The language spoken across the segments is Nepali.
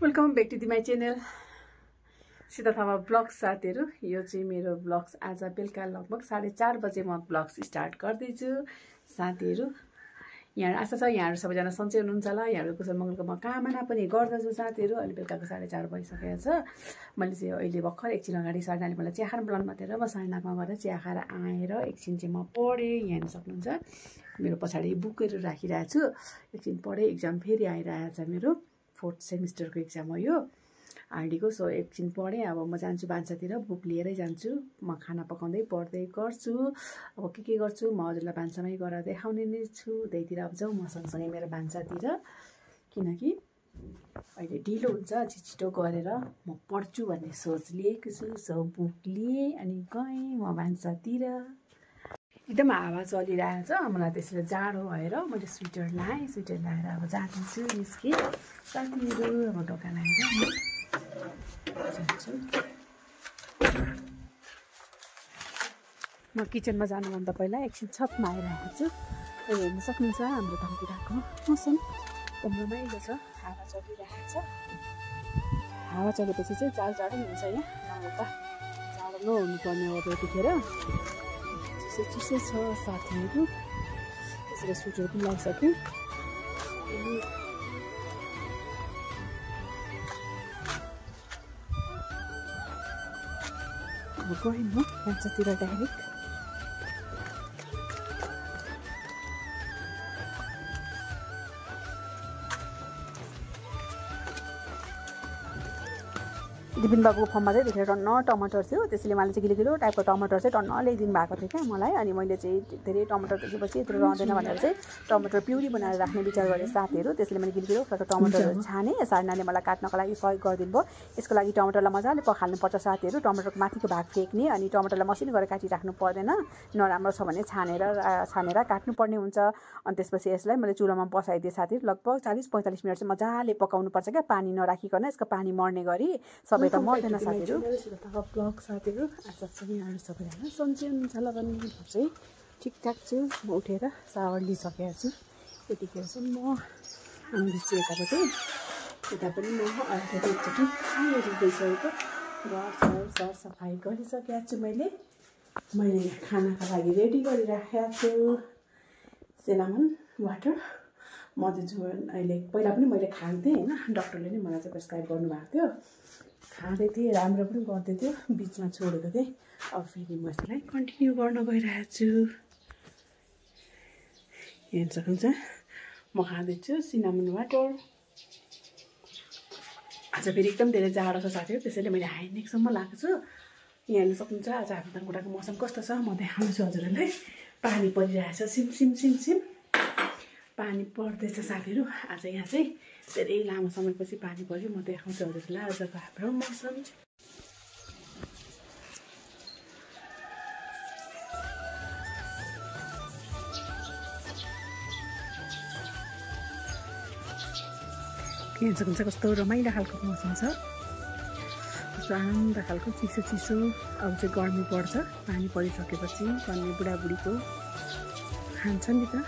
Welcome back to my channel Sita Thapa blogs साथीहरु। यो चाहिँ मेरो ब्लग्स आज बेलुका लगभग 4:30 बजे म ब्लग्स स्टार्ट गर्दैछु साथीहरु। यहाँ आशा छ यहाँहरु सबैजना सन्चै हुनुहुन्छ होला। यहाँहरु कुशल मङ्गलको म कामना पनि गर्दछु साथीहरु। अहिले बेलुकाको 4:30 भइसकेको छ। मैले चाहिँ अहिले भर्खर एकछिन अगाडि साढे 9 मलाई चिया खान बोलाउनु भएको थियो र म साढे 9 मा गएर चिया खाएर आएर एकछिन चाहिँ म पढेँ। यहाँ हेर्न सक्नुहुन्छ मेरो पछाडि बुकहरु राखिरहेको छु। एकछिन पढेँ। एक्जाम फेरि आइरहेको छ मेरो 4th सेमिस्टरको एक्जाम हो यो आरडीको। सो एकछिन पढेँ। अब म जान्छु भान्सातिर, बुक लिएरै जान्छु। म खाना पकाउँदै पढ्दै गर्छु। अब के गर्छु म हजुरलाई भान्सामै गएर देखाउने नै छु। त्यहीतिर अब जाउँ म सँगसँगै मेरो भान्सातिर, किनकि अहिले ढिलो हुन्छ। छिटो गरेर म पढ्छु भन्ने सोच लिएको छु। सो बुक लिएँ अनि गएँ म भान्सातिर। एकदम हावा चलिरहेको छ। मलाई त्यसरी जाडो भएर मैले स्वेटर लाएँ। स्वेटर लाएर अब जाँदैछु निस्केँ साथीहरू। अब ढोका लगाएर जान्छु। म किचनमा जानुभन्दा पहिला एकछिन छतमा आइरहेको छु। हेर्न सक्नुहुन्छ हाम्रो धम्तीराको मौसम एकदम रमाइलो छ। हावा चलिरहेको छ। हावा चलेपछि चाहिँ जाडो हुन्छ यहाँ। नभए त जाडो नहुनुपर्ने हो त्यतिखेर। चिसो छ साथीहरू। त्यसरी स्वेटर पनि लगाइसकेँ। अब गएँ म भान्सातिर डाइरेक्ट। दिपिन बाबुको फर्ममा चाहिँ देखेर टन्न टमाटर थियो। त्यसैले मैले चाहिँ किलो टाइपको टमाटर चाहिँ टन्न ल्याइदिनु भएको थियो क्या मलाई। अनि मैले चाहिँ धेरै टमाटर देखेपछि यत्रो रहँदैन भनेर चाहिँ टमाटर प्युरी बनाएर राख्ने विचार गरेँ साथीहरू। त्यसैले मैले किलो टमाटरहरू छाने। सार्नाले मलाई काट्नको लागि सहयोग गरिदिनु भयो। यसको लागि टमाटरलाई मजाले पखाल्नुपर्छ साथीहरू। टमाटरको माथिको भाग फेक्ने अनि टमाटरलाई मसिनो गरेर काटिराख्नु पर्दैन। नराम्रो छ भने छानेर काट्नुपर्ने हुन्छ। अनि त्यसपछि यसलाई मैले चुलोमा बसाइदिएँ साथीहरू। लगभग 40-45 मिनट चाहिँ मजाले पकाउनुपर्छ क्या, पानी नराखिकन। यसको पानी मर्ने गरी सबै त मर्दैन साथीहरू। ब्लग साथीहरू आज चाहिँ यहाँहरू सबैजना सन्चै हुनुहुन्छ होला भन्ने चाहिँ ठिकठाक छु। म उठेर सावर लिइसकेको छु। यतिखेर चाहिँ म आउँदैछु यतापट्टि। यता पनि म अहिले एकचोटि गइसकेको। घर सरसफाइ गरिसकेको छु। मैले खानाको लागि रेडी गरिराखेको छु। सिनामन वाटर मधु जुन अहिले पहिला पनि मैले खान्थेँ होइन। डक्टरले नै मलाई चाहिँ प्रेस्क्राइब गर्नुभएको थियो। खाँदै थिएँ, राम्रो पनि गर्दै थियो। बिचमा छोडेको थिएँ। अब फेरि म यसलाई कन्टिन्यू गर्न गइरहेको छु। हेर्न सक्नुहुन्छ म खाँदैछु सिनामन वाटर। आज फेरि एकदम धेरै जाडो छ साथीहरू। त्यसैले मैले हाई नेकसम्म लगाएको छु। यहाँ हेर्न सक्नुहुन्छ आज हाम्रो धनकुटाको मौसम कस्तो छ म देखाउँछु हजुरहरूलाई। पानी परिरहेछ सिम पानी पर्दैछ साथीहरू। आज यहाँ चाहिँ धेरै लामो समयपछि पानी पर्यो। म देखाउँछु हजुरलाई आजको हाम्रो मौसम। हेर्न सक्नुहुन्छ कस्तो रमाइलो खालको मौसम छ। कस्तो आनन्द खालको चिसो। अब चाहिँ गर्मी पर्छ पानी परिसकेपछि। भन्ने बुढाबुढीको खान्छ नि त।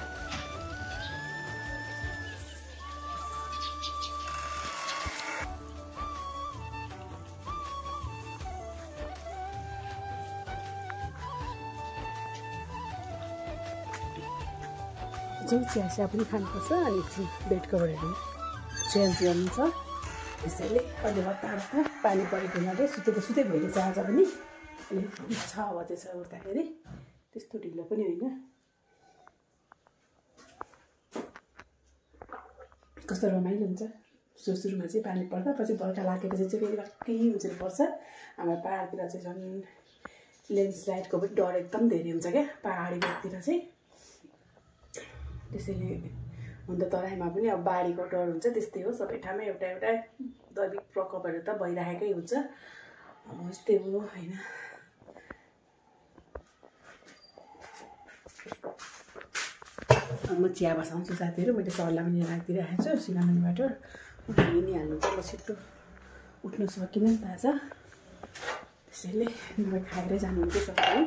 चिया पनि खानुपर्छ। अनि एकछिन बेड कभरहरू चेन्ज गर्नु छ। त्यसैले अहिले हतार पानी परेको हुनाले सुतै भइरहेछ आज पनि। अनि 6 बजेछ उठ्दाखेरि। त्यस्तो ढिलो पनि होइन। कस्तो रमाइलो हुन्छ। सुरुमा चाहिँ पानी पर्दा पछि बर्खा लागेपछि चाहिँ फेरि वाक्कै हुन्छ पर्छ। हाम्रो पाहाडतिर चाहिँ झन् ल्यान्डस्लाइडको पनि डर एकदम धेरै हुन्छ क्या पाहाडी भेगतिर चाहिँ। त्यसैले हुन त तराईमा पनि अब बाढीको डर हुन्छ। त्यस्तै हो सबै ठाउँमा एउटा दैविक प्रकोपहरू त भइरहेकै हुन्छ। यस्तै हो होइन। म चिया बसाउँछु साथीहरू। मैले सरलाई पनि राखिदिइरहेको छु सिनामन वाटर। नि हाल्नु चाहिँ म छिट्टो उठ्नु सकिनँ नि त आज। त्यसैले नभए खाएरै जानुहुन्छ सबैले।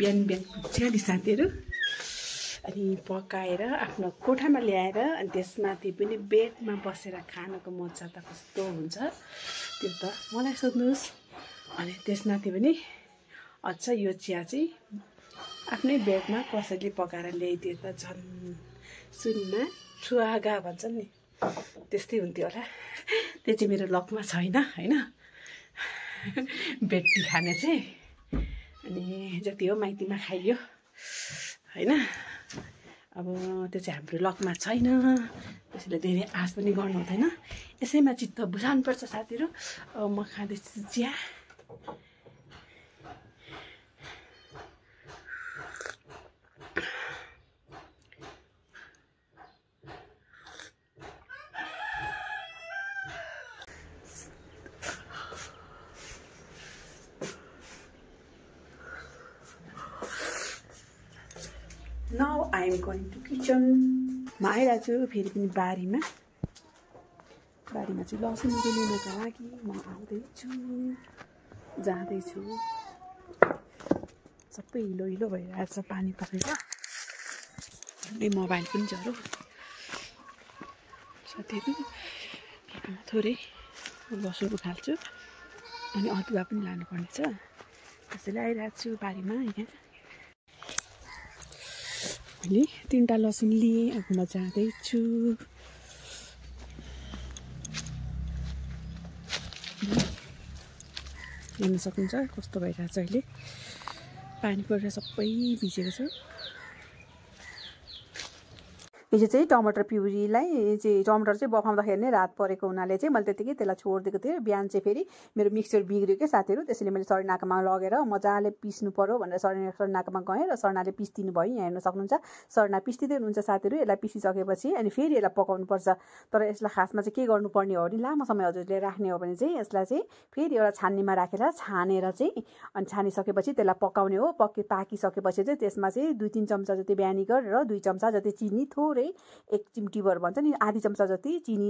बिहान पुग्छ साथीहरू अनि पकाएर आफ्नो कोठामा ल्याएर अनि त्यसमाथि पनि बेडमा बसेर खानको मजा त कस्तो हुन्छ त्यो त मलाई सोध्नुहोस्। अनि त्यसमाथि पनि अच्छा यो चिया चाहिँ आफ्नै बेडमा कसैले पकाएर ल्याइदिए त झन् सुनमा सुहागा भन्छ नि त्यस्तै हुन्थ्यो होला। त्यो चाहिँ मेरो लकमा छैन होइन बेटी खाने चाहिँ। अनि जति हो माइतीमा खाइयो होइन। अब त्यो चाहिँ हाम्रो लकमा छैन त्यसैले धेरै आश पनि गर्नु हुँदैन। यसैमा चित्त बुझाउनुपर्छ साथीहरू। अब म खाँदैछु चिया। Now I am going to kitchen. म आइरहेको छु फेरि पनि बारीमा चाहिँ लसुन लिनुको लागि म आउँदैछु जाँदैछु। सबै हिलो हिलो भइरहेको छ पानी परेर। मोबाइल पनि झरो साथीहरू। थोरै लसुन उखाल्छु अनि अदुवा पनि लानुपर्ने छ त्यसैले आइरहेको छु बारीमा। यहाँ मैले 3टा लसुन लिएँ। अब म जाँदैछु। हेर्न सक्नुहुन्छ कस्तो भइरहेको छ अहिले। पानी परेर सबै भिजेको छ। हिजो चाहिँ टमाटर प्युरीलाई चाहिँ टमाटर चाहिँ बफाउँदाखेरि नै रात परेको हुनाले चाहिँ मैले त्यतिकै त्यसलाई छोडिदिएको थिएँ। बिहान चाहिँ फेरि मेरो मिक्सचर बिग्रियो क्या साथीहरू। त्यसैले मैले सरनाकामा लगेर मजाले पिस्नु पर्यो भनेर सरनाकामा गएँ र सरनाले पिस्दिनु भयो। यहाँ हेर्न सक्नुहुन्छ सरना पिस्दिँदै हुनुहुन्छ साथीहरू। यसलाई पिसिसकेपछि अनि फेरि यसलाई पकाउनुपर्छ। तर यसलाई खासमा चाहिँ के गर्नुपर्ने हो भने लामो समय हजुरले राख्ने हो भने चाहिँ यसलाई चाहिँ फेरि एउटा छान्नीमा राखेर छानेर चाहिँ अनि छानिसकेपछि त्यसलाई पकाउने हो। पाकिसकेपछि चाहिँ त्यसमा चाहिँ 2-3 चम्चा जति भ्यानिगर र 2 चम्चा जति चिनी थोरै 1 चिम्टीभर भन्छ नि आधी चम्चा जति चिनी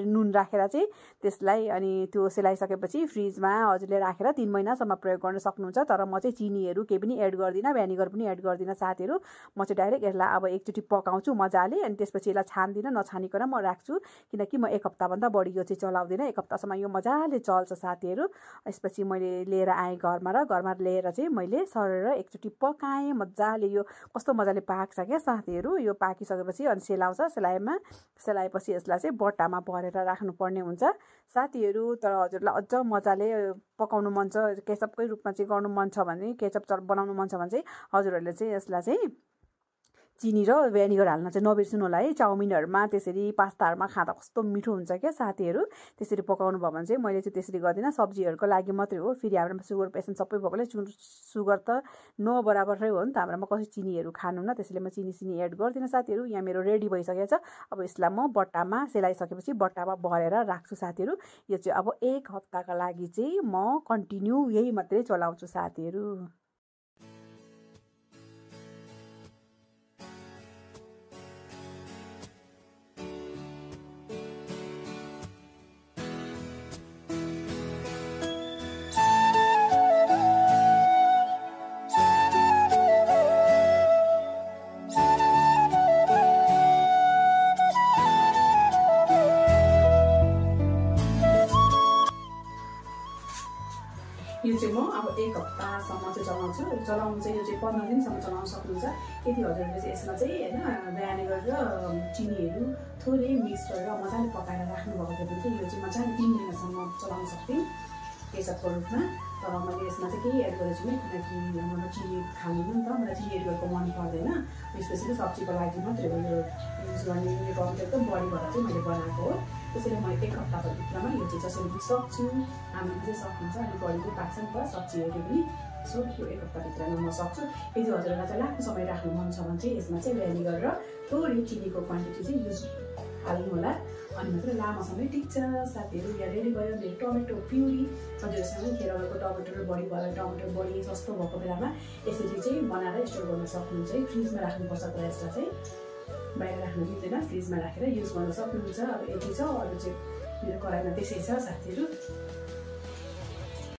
नुन राखेर चाहिँ त्यसलाई अनि त्यो सेलाइसकेपछि फ्रिजमा हजुरले राखेर 3 महिनासम्म प्रयोग गर्न सक्नुहुन्छ। तर म चाहिँ चिनीहरू केही पनि एड गर्दिनँ भ्यानिगर पनि एड गर्दिनँ साथीहरू। म चाहिँ डाइरेक्ट यसलाई अब एकचोटि पकाउँछु मजाले अनि त्यसपछि यसलाई छान्दिनँ नछानिकन म राख्छु किनकि म 1 हप्ताभन्दा बढी यो चाहिँ चलाउँदिनँ। 1 हप्तासम्म यो मजाले चल्छ साथीहरू। यसपछि मैले लिएर आएँ घरमा र घरमा लिएर चाहिँ मैले सरेर एकचोटि पकाएँ मजाले। यो कस्तो मजाले पाक्छ क्या साथीहरू। यो पाकिसकेपछि अनि सेलाउँछ। सेलाएपछि यसलाई चाहिँ बट्टामा भरेर राख्नुपर्ने हुन्छ साथीहरू। तर हजुरलाई अझ मजाले पकाउनु मन छ केचपकै रूपमा चाहिँ गर्नु मन छ भने केचप बनाउनु मन छ भने चाहिँ हजुरहरूले चाहिँ यसलाई चाहिँ चिनी र भ्यानिगर हाल्न चाहिँ नबिर्सनु होला है। चाउमिनहरूमा त्यसरी पास्ताहरूमा खाँदा कस्तो मिठो हुन्छ क्या साथीहरू। त्यसरी पकाउनु भयो भने चाहिँ मैले चाहिँ त्यसरी गर्दिनँ। सब्जीहरूको लागि मात्रै हो। फेरि हाम्रोमा सुगर पेसेन्ट सबै भएकोले सुगर त नो बराबरै हो नि त हाम्रोमा। कसै चिनीहरू खानु न त्यसैले म चिनी एड गर्दिनँ साथीहरू। यहाँ मेरो रेडी भइसकेको छ। अब यसलाई म बट्टामा सेलाइसकेपछि बट्टामा भरेर राख्छु साथीहरू। यो चाहिँ अब 1 हप्ताका लागि चाहिँ म कन्टिन्यू यही मात्रै चलाउँछु साथीहरू। यो चाहिँ म अब 1 हप्तासम्म चाहिँ चलाउँछु। चलाउनु चाहिँ यो चाहिँ 15 दिनसम्म चलाउन सक्नुहुन्छ यदि हजुरहरूले चाहिँ यसमा चाहिँ होइन भ्यानिगर र चिनीहरू थोरै मिक्स गरेर मजाले पकाएर राख्नुभएको थियो भने चाहिँ यो चाहिँ मजाले 3 महिनासम्म चलाउन सक्थेँ केचपको रूपमा। तर मैले यसमा चाहिँ केही एड गरेको छुइनँ किनकि मलाई चिनी खानु नि त मलाई चिनी एड गरेको मन पर्दैन। स्पेसली सब्जीको लागि मात्रै हो यो युज गर्ने गर्नु एकदम बढी भएर चाहिँ मैले बनाएको हो। त्यसैले म 1 हप्ताको भित्रमा यो चाहिँ जसरी पनि सक्छु। हामीले चाहिँ सक्नुहुन्छ अनि बढीको पाक्छ नि त सब्जीहरू पनि। सो यो 1 हप्ताभित्रमा म सक्छु। यदि हजुरहरूलाई चाहिँ लामो समय राख्नु मन छ भने चाहिँ यसमा चाहिँ भ्यानिगर र थोरै चिनीको क्वान्टिटी चाहिँ युज हाल्नु होला अनि मात्रै लामो समय टिक्छ साथीहरू। यहाँ रेडी भयो मेरो टमेटो प्युरी। हजुरसँग खेर गएको टमाटर बढी भयो टमाटर बढी सस्तो भएको बेलामा यसरी चाहिँ बनाएर स्टोर गर्न सक्नुहुन्छ है। फ्रिजमा राख्नुपर्छ तर यसलाई चाहिँ बाहिर राख्नु दिँदैन फ्रिजमा राखेर युज गर्न सक्नुहुन्छ। अब यति छ अरू चाहिँ मेरो कराईमा त्यसै छ साथीहरू।